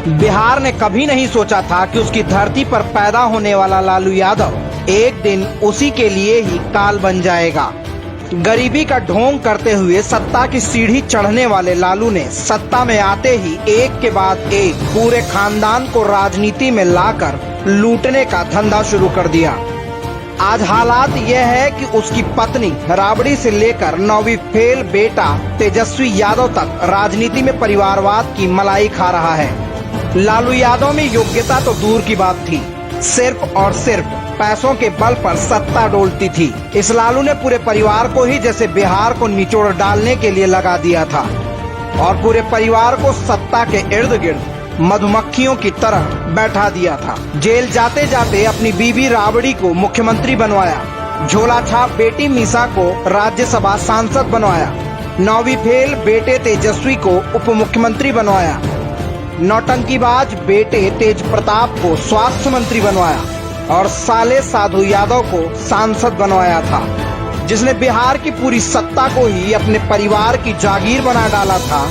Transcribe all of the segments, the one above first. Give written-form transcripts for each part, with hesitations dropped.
बिहार ने कभी नहीं सोचा था कि उसकी धरती पर पैदा होने वाला लालू यादव एक दिन उसी के लिए ही काल बन जाएगा। गरीबी का ढोंग करते हुए सत्ता की सीढ़ी चढ़ने वाले लालू ने सत्ता में आते ही एक के बाद एक पूरे खानदान को राजनीति में लाकर लूटने का धंधा शुरू कर दिया। आज हालात यह है कि उसकी पत्नी राबड़ी से लेकर 9वीं फेल बेटा तेजस्वी यादव तक राजनीति में परिवारवाद की मलाई खा रहा है। लालू यादव में योग्यता तो दूर की बात थी, सिर्फ और सिर्फ पैसों के बल पर सत्ता डोलती थी। इस लालू ने पूरे परिवार को ही जैसे बिहार को निचोड़ डालने के लिए लगा दिया था और पूरे परिवार को सत्ता के इर्द गिर्द मधुमक्खियों की तरह बैठा दिया था। जेल जाते जाते अपनी बीबी राबड़ी को मुख्यमंत्री बनवाया, झोला छाप बेटी मीसा को राज्यसभा सांसद बनवाया, 9वीं फेल बेटे तेजस्वी को उप मुख्यमंत्री बनवाया, नौटंकीबाज बेटे तेज प्रताप को स्वास्थ्य मंत्री बनवाया और साले साधु यादव को सांसद बनवाया था, जिसने बिहार की पूरी सत्ता को ही अपने परिवार की जागीर बना डाला था,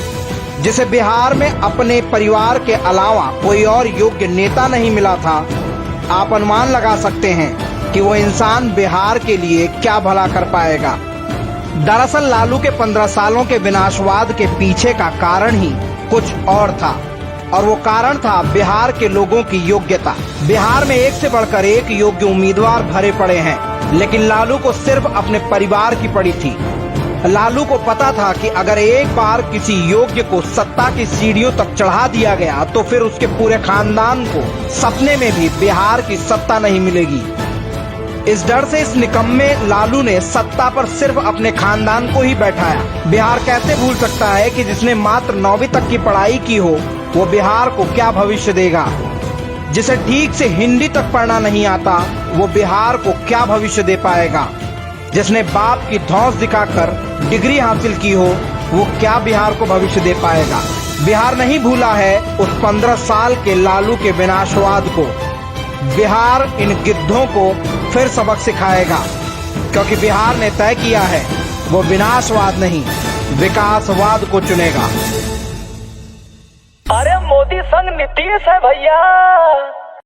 जिसे बिहार में अपने परिवार के अलावा कोई और योग्य नेता नहीं मिला था। आप अनुमान लगा सकते हैं कि वो इंसान बिहार के लिए क्या भला कर पाएगा। दरअसल लालू के 15 सालों के विनाशवाद के पीछे का कारण ही कुछ और था और वो कारण था बिहार के लोगों की योग्यता। बिहार में एक से बढ़कर एक योग्य उम्मीदवार भरे पड़े हैं, लेकिन लालू को सिर्फ अपने परिवार की पड़ी थी। लालू को पता था कि अगर एक बार किसी योग्य को सत्ता की सीढ़ियों तक चढ़ा दिया गया तो फिर उसके पूरे खानदान को सपने में भी बिहार की सत्ता नहीं मिलेगी। इस डर से इस निकम्मे लालू ने सत्ता पर सिर्फ अपने खानदान को ही बैठाया। बिहार कैसे भूल सकता है कि जिसने मात्र 9वीं तक की पढ़ाई की हो वो बिहार को क्या भविष्य देगा। जिसे ठीक से हिंदी तक पढ़ना नहीं आता वो बिहार को क्या भविष्य दे पाएगा। जिसने बाप की धौंस दिखाकर डिग्री हासिल की हो वो क्या बिहार को भविष्य दे पाएगा। बिहार नहीं भूला है उस 15 साल के लालू के विनाशवाद को। बिहार इन गिद्धों को फिर सबक सिखाएगा, क्योंकि बिहार ने तय किया है वो विनाशवाद नहीं विकासवाद को चुनेगा। अरे मोदी संग नीतीश है भैया।